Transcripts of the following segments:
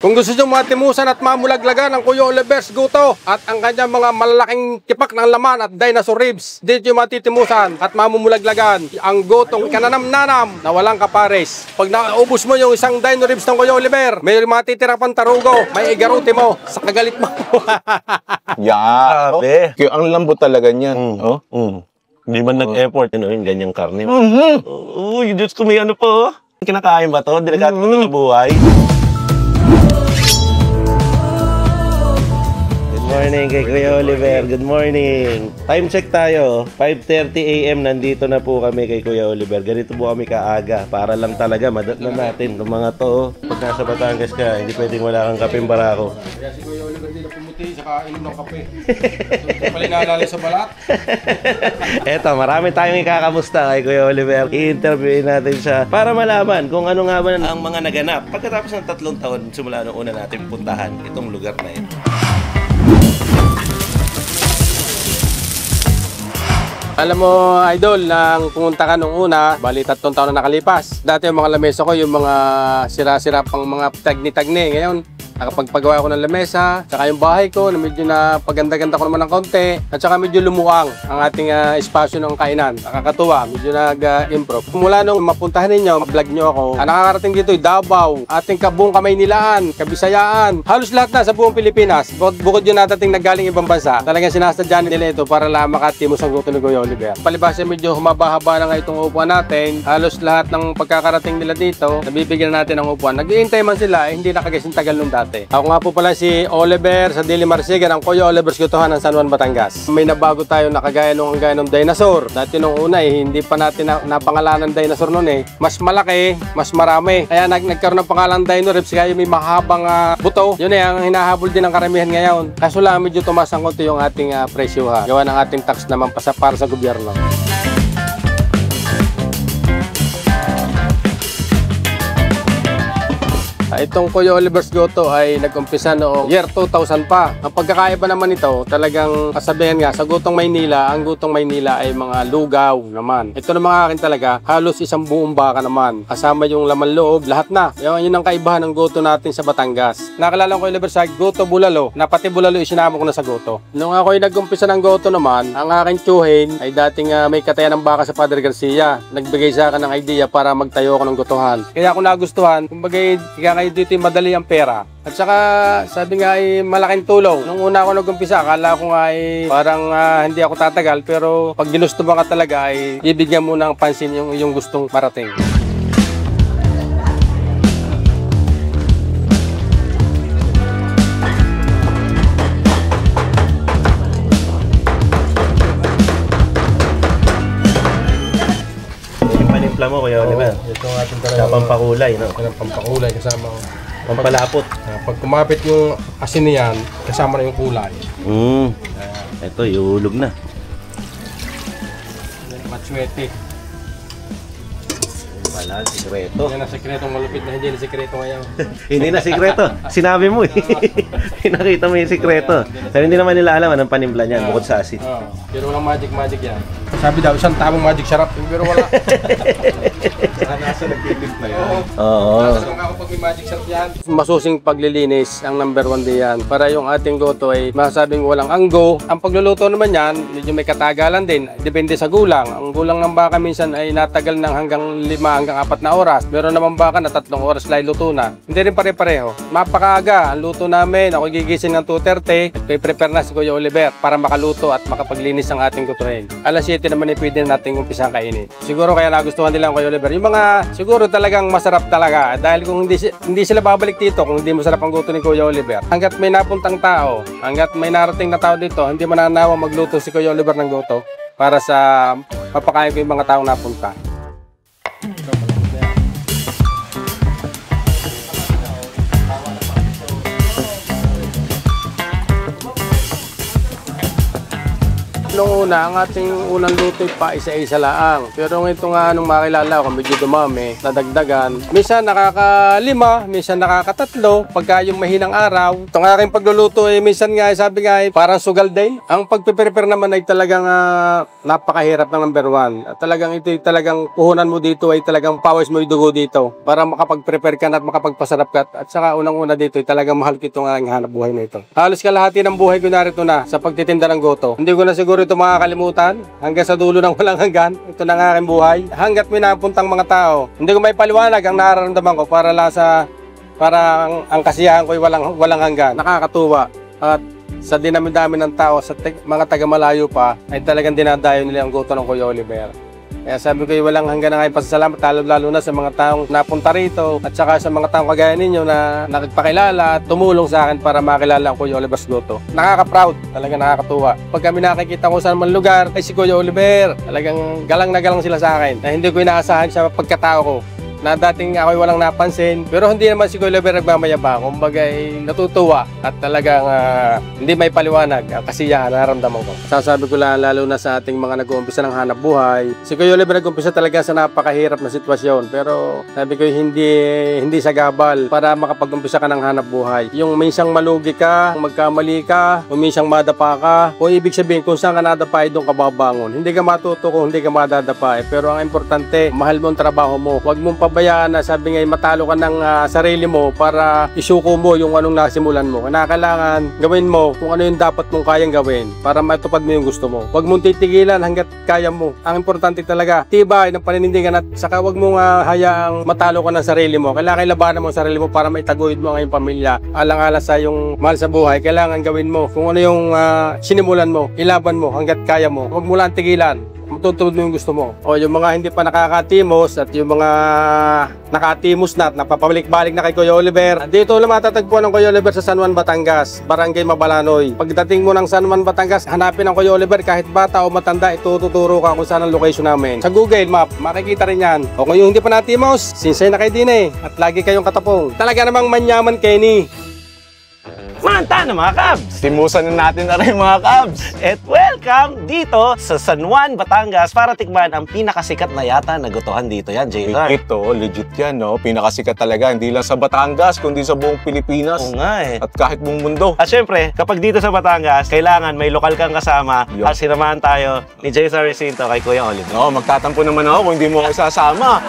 Kung gusto nyo matimusan at mamulaglagan ang Kuya Oliver's Goto at ang kanyang mga malalaking tipak ng laman at dinosaur ribs, dito nyo matitimusan at mamumulaglagan ang gotong kananam-nanam na walang kapares. Pag naubos mo yung isang dino ribs ng Kuya Oliver, may matitira pang tarugo, may igaruti mo sa kagalit mo. Yeah. Kaya ang lambot talaga niyan. Hindi man nag-effort, yung ganyang karne. Uy, Diyos ko, may ano po. Kinakain ba to? Delikado na buhay. Good morning kay Kuya Oliver. Good morning. Time check tayo. 5:30 AM nandito na po kami kay Kuya Oliver. Ganito po kami kaaga. Para lang talaga madatnan natin ng mga to. Pag nasa Batangas ka, hindi pwedeng wala kang kapeng barako. Kaya si Kuya Oliver din na pumuti, saka inom ng kape. So, pala naalala sa balat. Eto, marami tayong ikakamusta kay Kuya Oliver. I-interviewin natin siya para malaman kung ano nga ba ang mga naganap pagkatapos ng 3 taon simula nung una natin puntahan itong lugar na ito. Alam mo, Idol, nang pumunta ka nung una, bali 3 taon na nakalipas. Dati yung mga lamesa ko, yung mga sira-sira pang mga tagni-tagni. Ngayon, nakapagpagawa ko ng lamesa, saka yung bahay ko, na medyo na paganda-ganda ko naman ng konti, at saka medyo lumuang ang ating espasyo ng kainan. Nakakatuwa, medyo nag-improve. Mula nung mapuntahan ninyo, vlog nyo ako, ang nakakarating dito ay Davao, ating kabuong Kamaynilaan, Kabisayaan, halos lahat na sa buong Pilipinas. Bukod yun natating naggaling ibang bansa, talagang sinasadyan nila ito para lang makatimos ang gusto ni Kuya Oliver. Palibasa medyo humaba-haba na nga itong upuan natin, halos lahat ng pagkakarating nila dito, nabibigyan natin ng upuan. Nag-iintay man sila, hindi nakagising tagal nung dati. Ako nga po pala si Oliver sa Dili Marsigan, ang Kuya Oliver's Gotohan ng San Juan, Batangas. May nabago tayo na kagaya nung dinosaur. Dati nung una hindi pa natin napangalanan dinosaur noon Mas malaki, mas marami. Kaya nagkaroon ng pangalan dino ribs, kaya may mahabang buto. Yun ang hinahabol din ng karamihan ngayon. Kaso lang medyo tumaas ang konti yung ating presyo gawa ng ating tax naman para sa gobyerno. Itong Kuya Oliver's Goto ay nag-umpisa noong year 2000 pa. Ang pagkakaiba naman ito, talagang kasabihan nga, sa Gotong Maynila, ang Gotong Maynila ay mga lugaw naman. Ito naman akin talaga, halos isang buong baka naman. Kasama yung laman loob, lahat na. Yun ang kaibahan ng Goto natin sa Batangas. Nakalala ko Kuya Oliver sa Goto Bulalo, na pati Bulalo isinama ko na sa Goto. Nung ako ay nag-umpisa ng Goto naman, ang aking tiyuhin ay dating may katayan ng baka sa Padre Garcia. Nagbigay sa akin ng idea para magtayo ako ng gotohan. Kaya ako nagustuhan, kumbaga dito madali ang pera. At saka sabi nga ay malaking tulong. Nung una ako nag-umpisa, akala ko nga ay parang hindi ako tatagal, pero pag ginusto mo ka talaga ay ibigyan mo ng pansin yung gustong marating. Panimpla mo, Kuya Oliver. Ito ang ating talaga. Pampakulay, no? Pampakulay kasama ko. Pampalapot. Pag kumapit yung asin niyan, kasama na yung kulay. Ito, iulog na. Matswete. Wala, sikreto. Yan ang sikretong malupit na hindi na sikreto ngayon. Hindi na sikreto. Sinabi mo eh. Pinakita mo yung sikreto. Pero hindi naman nila alam anong panimpla niyan bukod sa asin. Pero walang magic yan. Sabi daw, isang tamang magic sarap. Pero wala. Nasa nagtitimpla yan. Oo. Nasa ako pag may magic sarap yan. Masusing paglilinis ang number 1 diyan. Para yung ating goto ay masasabing walang anggo. Ang pagluluto naman yan, medyo may katagalan din. Depende sa gulang. Ang gulang ng baka minsan ay natagal ng hanggang 5 hanggang 4 na oras. Meron naman baka na 3 oras lang luto na. Hindi rin pare-pareho. Mapakaaga ang luto namin. Ako gigising ng 2:30. Prepare na si Kuya Oliver para makaluto at makapaglinis ang ating gotohin. Alas 7 naman ay pwede natin umpisa kainin. Siguro kaya nagustuhan nila Kuya Oliver. Yung mga siguro talagang masarap talaga. Dahil kung hindi sila babalik dito kung hindi masarap ang goto ni Kuya Oliver. Hanggat may napuntang tao, hanggat may narating na tao dito, hindi mananawa magluto si Kuya Oliver ng goto para sa mapakain ko yung mga taong napunta. Nung una, ang ating unang luto pa isa-isa lang. Pero ito nga nung makilala ko, medyo dumami, nadagdagan. Minsan nakaka-5, minsan nakaka-3. Pagka yung mahinang araw, itong aking pagluluto minsan nga, sabi nga parang sugal din. Ang pagpe-prepare naman ay talagang napakahirap ng number 1. At talagang ito talagang puhunan mo dito ay talagang pawis mo yung dugo dito para makapag-prepare ka na at makapagpasarap ka. At saka unang-una dito ay talagang mahal ko itong aking hanap buhay na ito. Halos kalahati ng buhay ko narito na sa pagtitinda ng goto. Hindi ko na siguro ito makakalimutan hanggang sa dulo ng walang hanggan. Ito na ang aking buhay. Hanggat may napuntang mga tao, hindi ko may paliwanag ang nararamdaman ko para ang kasiyahan ko ay walang hanggan. Nakakatuwa. At sa dinami-dami ng tao, sa mga taga-malayo pa, ay talagang dinadayo nila ang goto ng Kuya Oliver. Kaya sabi ko, walang hanggan na ngayon pasasalamat, lalo na sa mga taong napunta rito at saka sa mga taong kagaya ninyo na nakagpakilala at tumulong sa akin para makilala ang Kuya Oliver's Goto. Nakaka-proud, talaga nakakatuwa. Pag kami nakikita ko sa man lugar, ay si Kuya Oliver, talagang galang na galang sila sa akin na hindi ko inaasahan sa pagkatao ko. Na dating ako'y walang napansin, pero hindi naman si Kuya Oliver nagmamayabang, kumbaga ay natutuwa at talagang hindi may paliwanag ang kasiyahan na naramdaman ko. Sasabi ko lang, lalo na sa ating mga nag-uumpisa ng hanap buhay, si Kuya Oliver nag-uumpisa talaga sa napakahirap na sitwasyon, pero sabi ko hindi sagabal para makapag-umpisa ka ng hanap buhay. Yung minsang malugi ka, magkamali ka, o minsang madapa ka, o ibig sabihin kung saan ka nadapa ay doon ka babangon. Hindi ka matuto kung hindi ka madadapa, pero ang importante, mahal mo ang trabaho mo. Huwag mong pabayaan na sabi nga matalo ka ng sarili mo para isuko mo yung anong nasimulan mo. Kailangan gawin mo kung ano yung dapat mong kayang gawin para matupad mo yung gusto mo. Huwag mong titigilan hanggat kaya mo. Ang importante talaga, tibay ng paninindigan at saka huwag mong hayaang matalo ka ng sarili mo. Kailangan labanan mo ang sarili mo para maitaguyod mo ang iyong pamilya. Alang-ala sa yung mahal sa buhay, kailangan gawin mo kung ano yung sinimulan mo, ilaban mo hanggat kaya mo. Huwag mo lang tigilan. Matutupad mo yung gusto mo. O yung mga hindi pa nakakatimos at yung mga nakatimos na at napapabalik-balik na kay Kuya Oliver. Dito lang matatagpuan ng Kuya Oliver sa San Juan, Batangas, Barangay Mabalanoy. Pagdating mo ng San Juan, Batangas, hanapin ang Kuya Oliver kahit bata o matanda, itututuro ka kung saan ang location namin. Sa Google Map, makikita rin yan. O kung yung hindi pa natimos, sinsay na kayo din at lagi kayong katapong. Talaga namang manyaman, Kenny. Manta na mga Kabs! Timusan na natin na rin mga Kabs. At welcome dito sa San Juan, Batangas para tikman ang pinakasikat na yata na gotohan dito. Yan, Jason. Ito, legit yan, no? Pinakasikat talaga, hindi lang sa Batangas, kundi sa buong Pilipinas. Oo nga eh. At kahit buong mundo. At syempre, kapag dito sa Batangas, kailangan may lokal kang kasama. Yun. At sinamahan tayo ni Jason Recinto kay Kuya Oliver. No, magtatampo naman ako kung hindi mo ako isasama.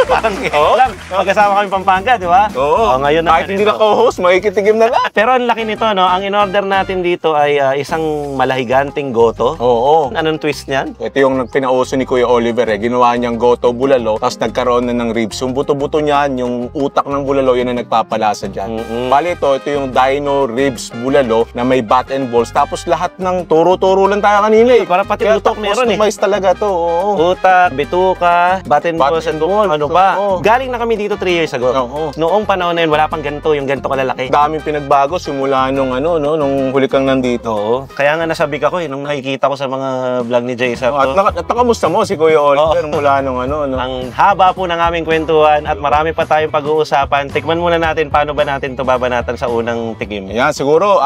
Parang lang, magkasama kami Pampanga, di ba? Oo. Ngayon kahit hindi na co-host, makikitigim na lang. Pero ang laki nito, no? Ang in-order natin dito ay isang malahiganting goto. Oo. Anong twist niyan? Ito yung pinauso ni Kuya Oliver eh. Ginawa niyang goto bulalo, tapos nagkaroon na ng ribs. Yung buto-buto niyan, yung utak ng bulalo, yun ang nagpapalasa dyan. Bali ito yung Dino Ribs Bulalo na may bat and balls. Tapos lahat ng turo-turo lang tayo kanina eh. Para pati Kaya utak meron eh. customize talaga to. Oo. Utak, bituka, bat and balls, and ano pa. Oo. Galing na kami dito 3 years ago. Oo. Noong panahon na yun, wala pang ganito, yung ganito kalalaki. Daming pinagbago simula nung nung huli kang nandito. Oo. Kaya nga nasabik ako eh, nung nakikita ko sa mga vlog ni Jason. At nakamusta mo si Kuya Oliver mula nung Ang haba po ng aming kwentuhan at marami pa tayong pag-uusapan. Tikman muna natin paano ba natin ito babanatan sa unang tikim. Ayan, siguro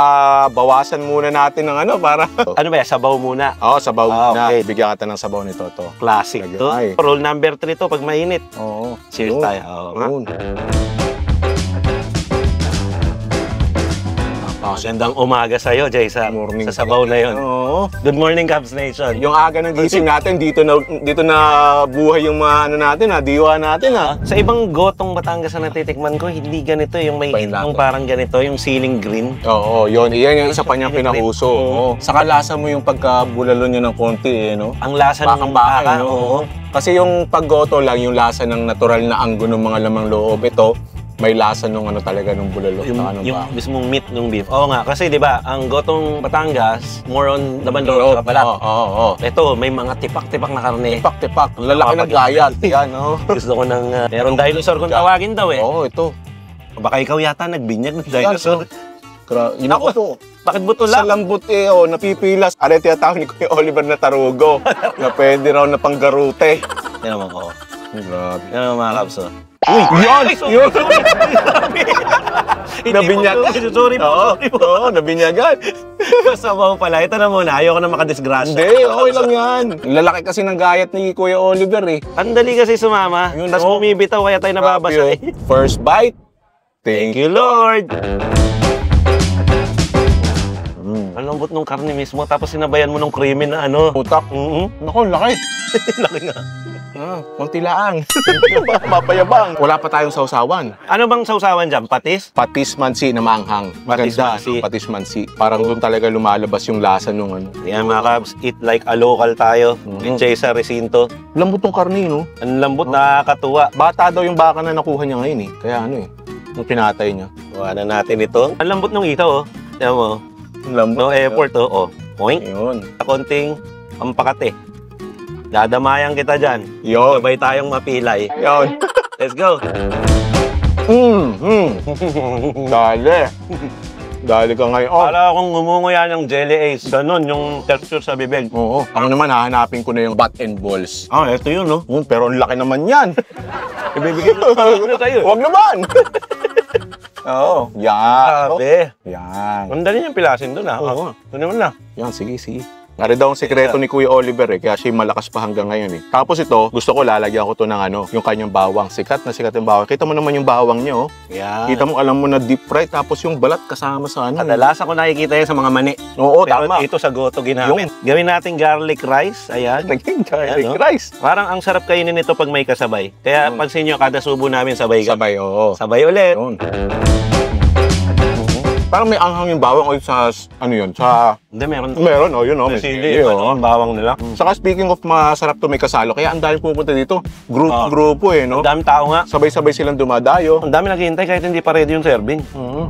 bawasan muna natin ng para... Ano ba yan? Sabaw muna. Oo, sabaw muna. Okay. Bigyan kita ng sabaw nito to. Classic to. Ay. Rule number 3 to pag mainit. Oo. Cheers Yun. tayo. Oo nga. Yun. Magandang umaga sa'yo, Jason. Morning. Sa sabaw na yun. Oo. Good morning, Cubs Nation. Yung aga ng gising natin, dito na buhay yung mga natin, diwa natin Sa ibang gotong Batangas na natitikman ko, hindi ganito yung may yung parang ganito, yung ceiling green. Oo, yun. Iyan yung isa pa niyang pinahuso. Oo. Saka lasa mo yung pagkabulalo niya ng konti, no? Ang lasa ng baka, no? Oo. Kasi yung paggoto lang, yung lasa ng natural na anggo ng mga lamang loob. Ito, may lasa nung talaga nung bulalo. Yung mismong meat ng beef. Oo nga, kasi di ba, ang gotong Batangas, more on laman loob, saka balat. Oo. Ito, may mga tipak-tipak na karne. Tipak-tipak. Lalaki ng gayat. Yan, no? Gusto ko ng, meron dinosaur kung tawagin daw eh. Oo, ito. Baka ikaw yata nagbinyag ng dinosaur. Ako to. Bakit buto Sa lang? lambot napipilas. Are tinatawag ni Kuya Oliver na tarugo. Na pwede raw na panggarute. Yan naman ko. Grabe. Yan naman mga Cubs. Uy! Yun! Nabinyag. Nabinyag. Sorry po. Oo, nabinyagan. Sabaw pala. Ito na muna. Ayoko na makadisgrasya. Hindi, okay lang yan. Lalaki kasi ng gayat ni Kuya Oliver eh. Ang dali kasi sumama. Yun, Tapos oh. bumibitaw kaya tayo nababasa. First bite. Thank you. Thank you, Lord. Ang lambot ng karne mismo. Tapos sinabayan mo ng creamy na ano. Utak. Naku, laki. Laki nga. Konti lang. Mapayabang. Wala pa tayong sausawan. Ano bang sausawan dyan? Patis? Patis mansi na maanghang. Patis Maganda, mansi. no? Patis mansi. Parang doon talaga lumalabas yung lasa nung ano. Yan mga kabs. Eat like a local tayo. Enjoy sa resinto. Lambot ng karne, no? Ang lambot, nakakatuwa. Bata daw yung baka na nakuha niya ngayon eh. Kaya ano eh. Yung pinatay niya. Gawa na natin ito. Ang lambot ng ito, oh. Tiyan mo. Lambot. No effort, oh. Point. Yun. Konting pampakate. Dadamayan kita dyan. Yun. Sabay tayong mapilay. Yun. Let's go. Dali. Dali ka ngayon. Oh. Para akong ngumunguya ng jelly ace. Ganon yung texture sa bibig. Oo. Ako naman, hahanapin ko na yung bat and balls. Ah, ito yun, no? Pero ang laki naman yan. Ibibigay mo na sa'yo. Huwag naman. Oo. Yan. Sabi. Yan. Ang dali niyang pilasin doon, ha? Oo. Ito naman na. Yan, sige, sige. Nari daw ang sekreto ni Kuya Oliver eh, kaya siya malakas pa hanggang ngayon eh. Tapos ito, gusto ko lalagyan ko to ng ano, yung kanyang bawang. Sikat na sikat yung bawang. Kita mo naman yung bawang niya, oh. Yan. Kita mo, alam mo na deep fry, tapos yung balat kasama sa ano. Kadalasan ko nakikita yan sa mga mani. Oo, Pero tama. ito sa goto ginamit. Gawin natin garlic rice. Ayan. Naging garlic Ayan, no? rice. Parang ang sarap kainin nito pag may kasabay. Kaya pansin nyo, kada subo namin sabay ka. Sabay, oo. Sabay ulit. Yun. Parang may anghang yung bawang o sa, ano yun, sa... Hindi, meron. Meron, oh, yun, oh. May May sili. sili, Ano, oh. ang bawang nila. Saka speaking of masarap to may kasalo, kaya ang dami pupunta dito. Grupo eh, no? Ang daming tao nga. Sabay-sabay silang dumadayo. Ang dami naghihintay kahit hindi pa ready yung serving.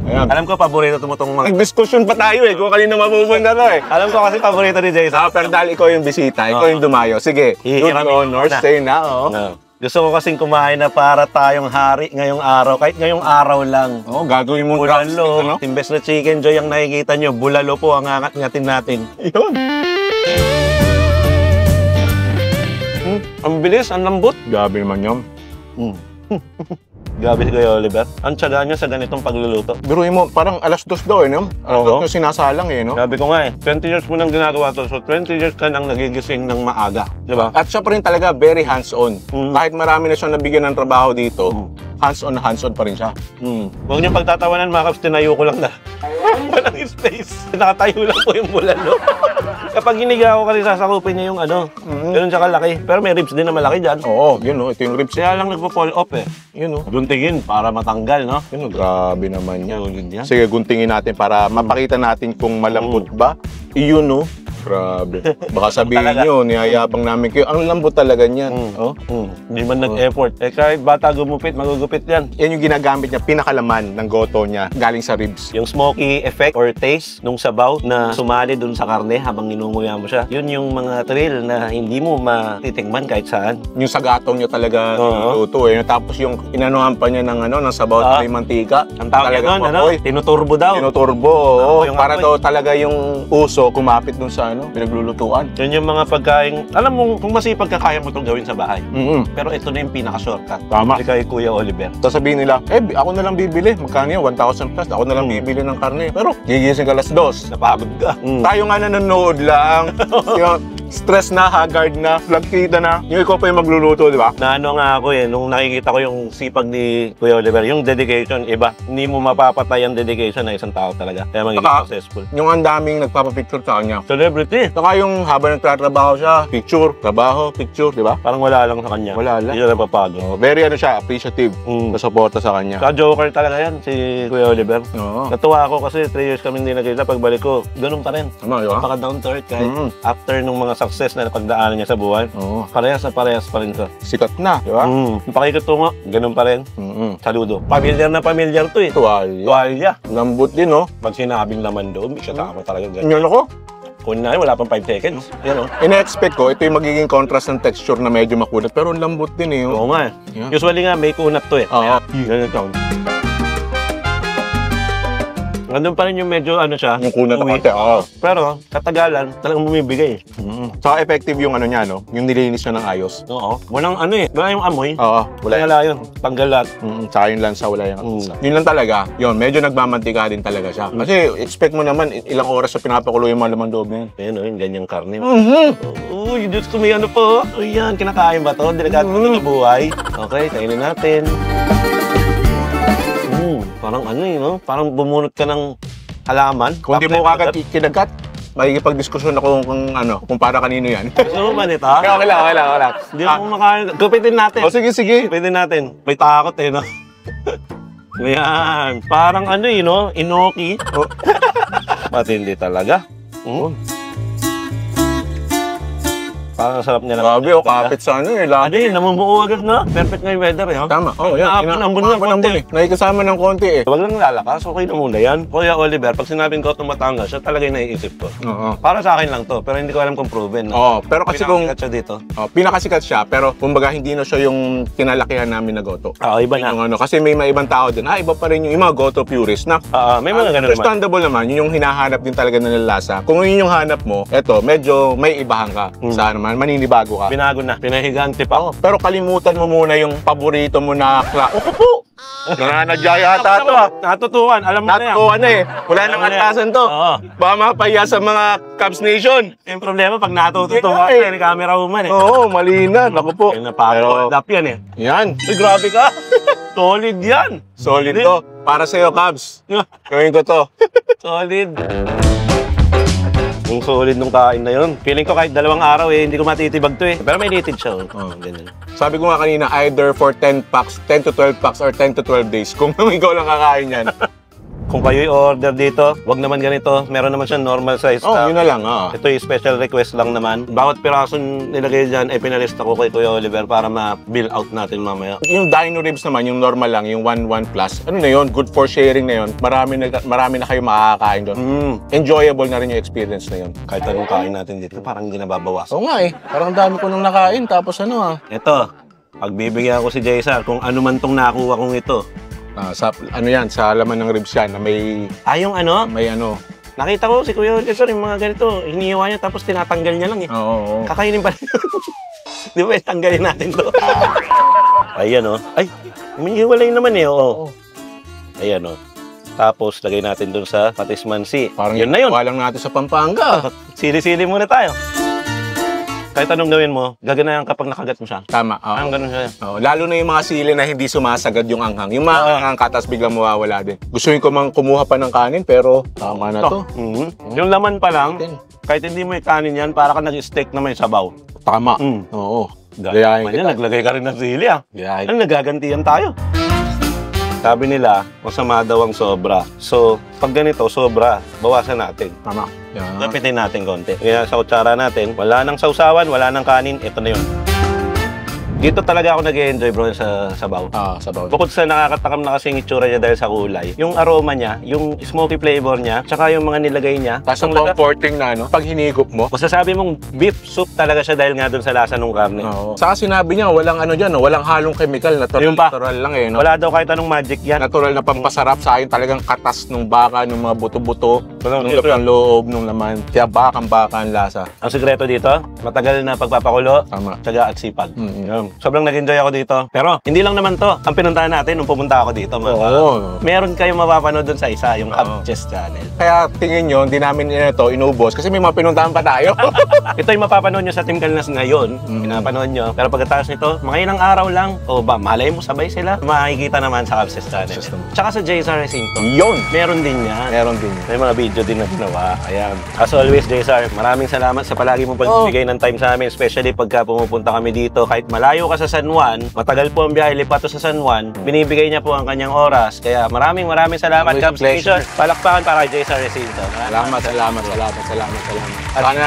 Ayan. Alam ko, paborito tumutong mga... Nag-discussion pa tayo eh, kung kanina mapupunta to eh. Alam ko kasi paborito ni Jason. Pero dahil ikaw yung bisita, ikaw yung dumayo. Sige, good Hihiramin honor, na. stay na, oh. No. Gusto ko kasing kumain na para tayong hari ngayong araw. Kahit ngayong araw lang. Oh, gagawin mo Bulalo. ano? Imbes na chicken joy ang nakikita nyo, bulalo po ang angat-ngatin natin. Yun. Ang bilis, ang lambot. Gabi naman yun. Gabi si Kuya Oliver. Ang tsaga niya sa ganitong pagluluto. Biruin mo, parang alas 2 daw eh, no? Alas Oo. 2 yung sinasalang eh, no? Sabi ko nga eh, 20 years mo nang ginagawa to. So 20 years ka nang nagigising ng maaga. Di ba? At siya pa rin talaga very hands-on. Kahit marami na siyang nabigyan ng trabaho dito, hands-on pa rin siya. Huwag niyong pagtatawanan mga kaps, tinayo ko lang na. Walang space. Nakatayo lang po yung bulalo. Kapag hiniga ako kasi sasakupin niya yung ano. Ganun siya kalaki. Pero may ribs din na malaki dyan. Oo, yun no, ito yung ribs. Kaya lang nagpo-fall off eh. Yun no. Guntingin para matanggal, no? Yun no, grabe naman yan. Yun yan. Sige, guntingin natin para mapakita natin kung malambot ba. Iyon no. Grabe. Baka sabihin nyo, niyayabang namin kayo. Ang lambot talaga niyan. Oh. Hindi man nag-effort. Eh kahit bata gumupit, magugupit yan. Yan yung ginagamit niya, pinakalaman ng goto niya, galing sa ribs. Yung smoky effect or taste nung sabaw na sumali dun sa karne habang ninunguya mo siya. Yun yung mga thrill na hindi mo matitikman kahit saan. Yung sa gatong niya talaga luto eh. Tapos yung inanuhan pa niya ng ano, ng sabaw at may mantika. Ang tawag niya doon, ano? Tinuturbo daw. Tinuturbo, oo. Yung Para apoy. daw talaga yung uso kumapit dun sa ano, pinaglulutuan. Yun yung mga pagkain. Alam mo, kung masipag ka, kaya mo itong gawin sa bahay. Pero ito na yung pinaka-shortcut. Tama. Hindi kay Kuya Oliver. Sasabihin nila, ako na lang bibili. Magkano yan? 1,000 plus. Ako na lang bibili ng karne. Pero gigising ka alas 2. Napagod ka. Tayo nga nanonood lang. Yung stress na, haggard na, flagkita na. Yung ikaw pa yung magluluto, di ba? Naano nga ako eh, nung nakikita ko yung sipag ni Kuya Oliver, yung dedication, iba. Hindi mo mapapatay ang dedication ng isang tao talaga. Kaya magiging successful. Yung ang daming nagpapapicture sa kanya. Celebrity. Saka yung habang nagtatrabaho siya, picture, trabaho, picture, di ba? Parang wala lang sa kanya. Wala lang. Hindi siya napapagod. Very ano siya, appreciative sa suporta sa kanya. Sa joker talaga yan, si Kuya Oliver. Oo. Natuwa ako kasi 3 years kami hindi nagkita. Pagbalik ko, ganun pa rin. Tama, di ba? Napaka down to earth kahit after nung mga success na napagdaanan niya sa buhay. Oo. Parehas na parehas pa rin siya. Sikat na, di ba? Yung pakikitungo, ganun pa rin. Saludo. Pamilyar na pamilyar to eh. Tuwalya. Tuwalya. Lambot din, no? Pag sinabing laman doon, siya tama talaga ganyan. Yan ako. Kung na wala pang 5 seconds. Yan o. Ina-expect ko, ito yung magiging contrast ng texture na medyo makunat. Pero ang lambot din eh. Oo nga eh. Yeah. Usually nga may kunat to eh. Oo. Ganun to. Nandun pa rin yung medyo ano siya. Yung kunat na uwi. konti, oo. Pero, katagalan, talagang bumibigay. Saka effective yung ano niya, no? Yung nilinis niya ng ayos. Oo. Walang ano eh. Wala yung amoy. Oo, Wala yun. Tanggal lahat. Saka yung lansa, wala yung Yun lang talaga. Yun, medyo nagmamantika din talaga siya. Kasi expect mo naman ilang oras sa pinapakulo yung mga lamang loob na yan. Ayun o, yung ganyang karne. Uy, Diyos ko, may ano po. Uy, yan, kinakain ba to? Delikado na buhay. Okay, kainin natin. Parang ano eh, no? Parang bumunot ka ng halaman. Kung di mo kagad kinagat, makikipag-diskusyon ako kung para kanino yan. Gusto mo ba nito? Okay lang. Hindi ako makain. Gupitin natin. O sige. Gupitin natin. May takot eh, no? Ayan. Parang ano eh, no? Inoki. Matindi talaga. Parang sarap niya lang. Grabe, kapit sa ano eh. Ano eh, namumuo agad na. Perfect nga yung weather eh. Tama. Oh, yan. Ambon ng konti. Nakikasama ng konti eh. Huwag lang lalakas, okay na muna yan. Kuya Oliver, pag sinabing ko itong Batangas, siya talaga yung naiisip ko. Oo. Para sa akin lang to, pero hindi ko alam kung proven. No? Oo, pero kasi kung Pinakasikat siya dito. pinakasikat siya, pero kumbaga hindi na siya yung kinalakihan namin na goto. Oo, iba na. Yung kasi may ibang tao din, iba pa rin yung mga goto purist na. May mga ganun naman. Understandable naman, yun yung hinahanap din talaga ng lasa. Kung yun yung hanap mo, eto, medyo may ibahan ka. Sa naman, maninibago ka. Binago na, pinahigante pa. Pero kalimutan mo muna yung paborito mo na Opo po! Nananadya yata ito Natutuwan, alam mo na yan. Natutuwa na eh. Wala nang atasan to. Oo. Baka mapahiya sa mga Cubs Nation. Yung problema, pag natutuwa Yan ka, camera woman eh. Oo, mali na. Naku po. Yung napaka-adapt yan eh. Yan. Uy, grabe ka. Solid yan. Solid to. Para sa'yo, Cubs. Gawin ko to. Solid. Yung solid nung kain na yun. Feeling ko kahit 2 araw eh, hindi ko matitibag to eh. Pero may rated siya. Ganyan. Sabi ko nga kanina, either for 10 packs, 10 to 12 packs, or 10 to 12 days. Kung ikaw lang kakain yan. Kung kayo i-order dito, wag naman ganito. Meron naman siya normal size. Yun na lang. Ito yung special request lang naman. Bawat piraso nilagay dyan ay pinalista ko kay Kuya Oliver para ma-bill out natin mamaya. Yung dino ribs naman, yung normal lang, yung 1-1 plus, ano na yun, good for sharing na yun. Marami na kayo makakakain doon. Enjoyable na rin yung experience na yun. Kahit anong kain natin dito, parang hindi nababawasan. Oo nga eh. Parang dami ko nung nakain, tapos Ito, pagbibigyan ko si Jason kung ano man tong nakuha kong ito. Sa laman ng ribs yan, na may Yung ano? may Nakita ko si Kuya Oliver, yung mga ganito, hinihiwa niya tapos tinatanggal niya lang eh. Oo. Kakainin pa rin. Di ba, tanggalin natin to. Ayan Ay, humihiwalay naman eh, Ayan Tapos, lagay natin dun sa patismansi. Parang yun na yun. Walang natin sa Pampanga. Sili-sili muna tayo. Kahit anong gawin mo, gaganayan kapag nakagat mo siya. Tama. Ang ganun siya. Lalo na yung mga sili na hindi sumasagad yung anghang. Yung mga anghang ka, tapos biglang mawawala din. Gustuin ko mang kumuha pa ng kanin, pero tama na to. Yung laman pa lang, kahit hindi mo ikanin yan, para ka nag-steak na may sabaw. Tama. Oo. Gayahin kita. Naglagay ka rin ng sili Gayahin. Ano, nagagantihan tayo. Sabi nila, masama daw ang sobra. So, pag ganito, sobra, bawasan natin. Tama. Yan. Lapitin natin konti. Kaya sa kutsara natin, wala nang sausawan, wala nang kanin, ito na yun. Dito talaga ako nag-enjoy bro sa sabaw. Sabaw. Bukod sa nakakatakam na kasi yung itsura niya dahil sa kulay, yung aroma niya, yung smoky flavor niya, tsaka yung mga nilagay niya. Tapos ang comforting na pag hinigop mo. Masasabi mong beef soup talaga siya dahil nga dun sa lasa ng karne. Saka sinabi niya, walang dyan, walang halong chemical, natural lang eh. Wala daw kahit anong magic yan. Natural na pampasarap sa akin, talagang katas ng baka, ng mga buto-buto, ng loob, ng laman. Kaya bakang-baka ang lasa. Ang sekreto dito, matagal na pagpapakulo, tsaga at sipag. Sobrang nag-enjoy ako dito. Pero hindi lang naman to ang pinuntahan natin nung pumunta ako dito. Meron kayong mapapanood dun sa isa, yung Hub Chess Channel. Kaya tingin nyo, hindi namin ito inubos kasi may mga pinuntahan pa tayo. Ito yung mapapanood nyo sa Team Kalnas ngayon. Pinapanood nyo. Pero pagkatapos nito, mga ilang araw lang, malay mo sabay sila, makikita naman sa Hub Chess Channel. Tsaka sa JSR Recinto. Yun! Meron din yan. Meron din. May mga video din na ginawa. Ayan. As always, JSR, maraming salamat sa palagi mong pagbibigay ng time sa amin, especially pagka pumupunta kami dito. Kahit malayo ka sa San Juan, matagal po ang biyahe, lipat to sa San Juan, binibigay niya po ang kanyang oras. Kaya maraming salamat, Cubs Nation. Palakpakan para kay JSR Recinto. Salamat. Sana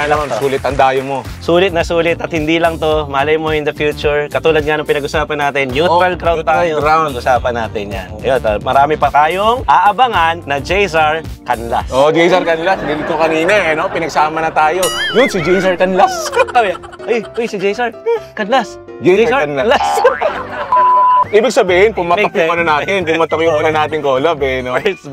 naman, sulit ang dayo mo. Sulit na sulit at hindi lang to, malay mo in the future, katulad nga ng pinag-usapan natin, neutral crowd tayo. Pinag-usapan natin yan. Marami pa tayong aabangan na JSR Canlas. JSR Canlas, hindi ko kanina pinagsama na tayo. Yun, si JSR Canlas. Si JSR Canlas. JSR Canlas. Ibig sabihin, pumatok yung ano natin, pumatok yung una nating collab eh, no? First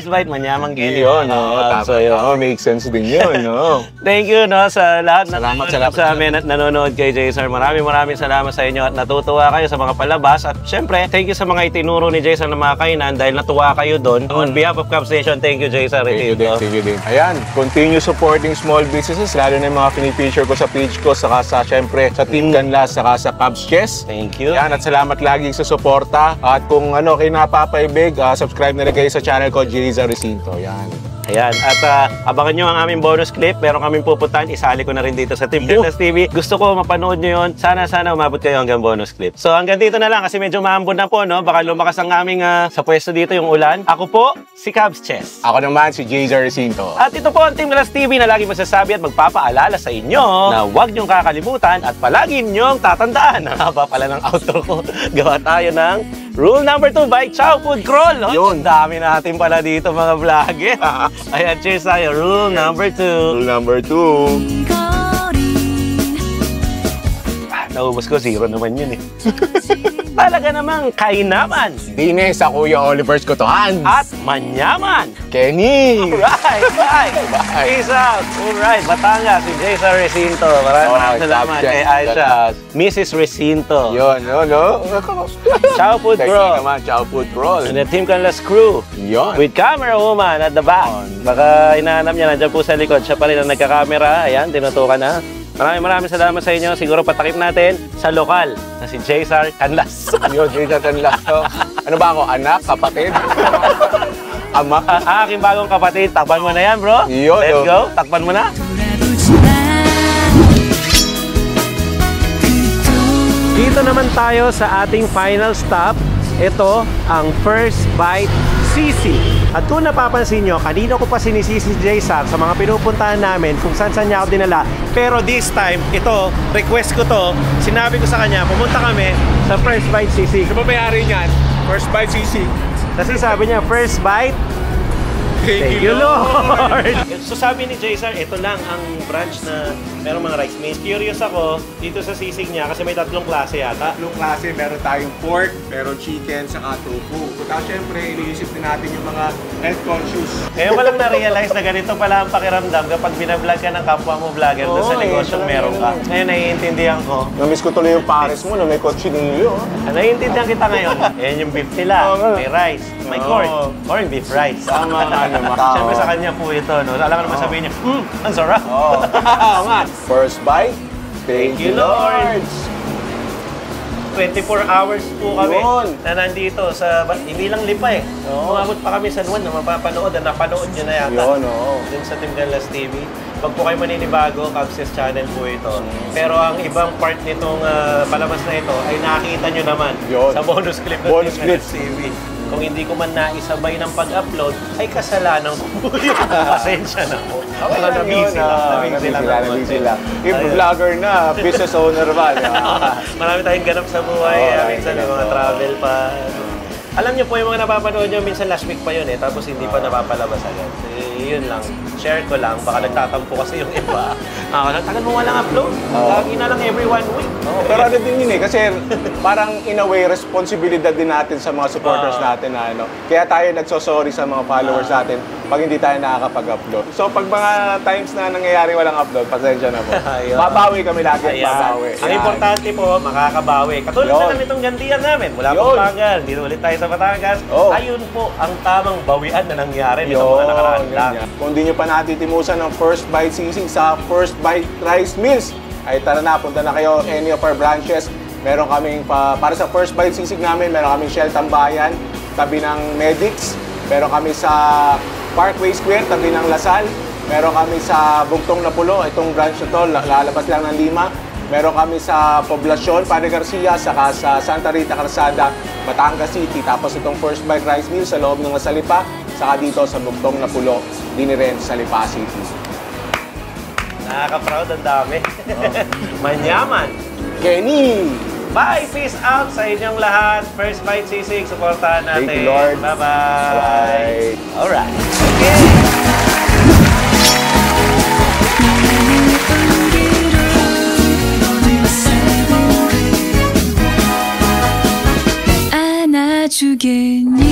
bite, manyamang gili. Yun, no? So, yun. Make sense din yun, no? Thank you, no, sa lahat na Salamat sa amin at nanonood kay Jason. Maraming salamat sa inyo at natutuwa kayo sa mga palabas. At syempre, thank you sa mga itinuro ni Jason na mga kainan dahil natuwa kayo doon. On behalf of Cub Station, thank you, Jason. Thank you din. Ayan, continue supporting small businesses, lalo na yung mga pinipicture ko sa page ko, saka sa, syempre, sa Team Canlas, saka sa Cubs Chess. Thank you. Ayan, at salamat lagi sa suporta. At kung ano, kayo napapaibig, subscribe na rin kayo sa channel ko, Jayza Recinto. Ayan. Ayan, at abangan nyo ang aming bonus clip. Meron kaming pupuntahan, isali ko na rin dito sa Team Canlas TV. Gusto ko mapanood nyo yun. Sana umabot kayo hanggang bonus clip. So hanggang dito na lang kasi medyo maambon na po, no? Baka lumakas ang aming sa pwesto dito yung ulan. Ako po, si Cubs Chess. Ako naman, si Jayza Recinto. At ito po ang Team Canlas TV na lagi magsasabi at magpapaalala sa inyo na huwag nyong kakalimutan at palagi nyong tatandaan. Ang haba pala ng outro ko. Gawa tayo ng rule number 2 by Chow Food Crawl. No? Yun. Dami natin pala dito mga vlogger. Ayan, cheers tayo. Rule number 2. Rule number 2. Naubos ko, 0 naman yun eh. Talaga namang kainaman Dines sa Kuya Oliver's Kotohan. at manyaman. Kenny. Alright, bye. Bye. Peace out. Alright, Batangas, si Jason Recinto. Maraming salamat Cubs kay Chess. Aisha. Mrs. Recinto. Yun, no? Chow Food Thank you Crawl. naman, Chow Food Crawl. And the Team Canlas crew. Yun. With camera woman at the back. Baka hinahanap niya, nandiyan po sa likod. Siya pa rin ang nagkakamera. Ayan, tinutukan na. Maraming salamat sa inyo. Siguro patakip natin sa lokal na si Jason Canlas. Yun, Jayza Canlas. Ano ba ako? Anak? Kapatid? Ama? Aking bagong kapatid. Takpan mo na yan, bro. Yun, Let's oh. go. Takpan mo na. Dito naman tayo sa ating final stop. Ito ang First Bite Sisig. At kung napapansin nyo, kanina ko pa sinisisi si Jason sa mga pinupuntahan namin kung saan niya ako dinala. Pero this time, ito, request ko to, sinabi ko sa kanya, pumunta kami sa First Bite Sisig. Ano ba may-ari niyan? First Bite Sisig. Kasi sabi niya, First Bite, thank you, Lord! So sabi ni Jason, ito lang ang branch na merong mga rice meals. Curious ako dito sa sisig niya kasi may 3 klase yata. Tatlong klase, meron tayong pork, meron chicken, saka tofu. Kaya syempre, iniisip din natin yung mga health conscious. Ngayon ko lang na-realize na ganito pala ang pakiramdam kapag binablog ka ng kapwa mo vlogger doon sa negosyong meron ka. Ngayon naiintindihan ko. Namiss ko tuloy yung pares mo na may cochinillo. Naiintindihan kita ngayon. Ayan yung beef nila. May rice. May corn. Corn beef rice. Tama nga naman. Siyempre sa kanya po ito. No? Alam mo naman sabihin niya, ang sarap. Oo nga. First bite, thank you, Lord. 24 hours po kami Yun. na nandito sa, hindi lang Lipa eh. Umabot pa kami sa Juan na mapapanood na napanood nyo na yata. Yun, oo. Dun sa Team Canlas TV. Pag po kayo maninibago, Cubs Chess Channel po ito. Pero ang ibang part nitong palabas na ito ay nakita nyo naman Yun. sa bonus clip ng Bonus Team Canlas TV. Kung hindi ko man naisabay ng pag-upload, ay kasalanan ko po yun. Pasensya na po. Okay lang yun. Nabing sila. If vlogger na, business owner ba? Marami tayong ganap sa buhay. Minsan may mga travel pa. Alam niyo po yung mga napapanood nyo, minsan last week pa yun eh, tapos hindi pa napapalabas agad. Yun lang, share ko lang, baka nagtatampo kasi yung iba. Tagal mo walang upload, lagi na lang every 1 week. Pero ano din yun eh, kasi parang in a way, responsibilidad din natin sa mga supporters natin na ano. Kaya tayo nagsosorry sa mga followers natin pag hindi tayo nakakapag-upload. So pag mga times na nangyayari walang upload, pasensya na po. Babawi kami lagi, babawi. Ang importante po, makakabawi. Katulad na namin itong gantihan namin, mula Pampanga, dito ulit tayo sa Batangas. Ayun po ang tamang bawian na nangyari nitong mga nakaraan lang. Kung hindi nyo pa natitimusan ng First Bite Sisig sa First Bite Rice Meals, ay tara na, punta na kayo any of our branches. Meron kaming, para sa First Bite Sisig namin, meron kaming Shell Tambayan, tabi ng Medics. Meron kami sa Parkway Square, tabi ng Lasal. Meron kami sa Bugtong na Pulo, itong branch na to, lalabas lang ng 5. Meron kami sa Poblacion, Padre Garcia, saka sa Santa Rita Calzada, Batangas City. Tapos itong First Bite Rice Meal sa loob ng Salipa, saka dito sa Bugtong na Pulo, din rin sa Salipa City. Nakaka-proud ang dami. Manyaman. Kenny! Bye! Peace out sa inyong lahat. First Bite Sisig, supportahan natin. Thank you, Lord. Bye-bye. Bye. Alright. Okay. 내게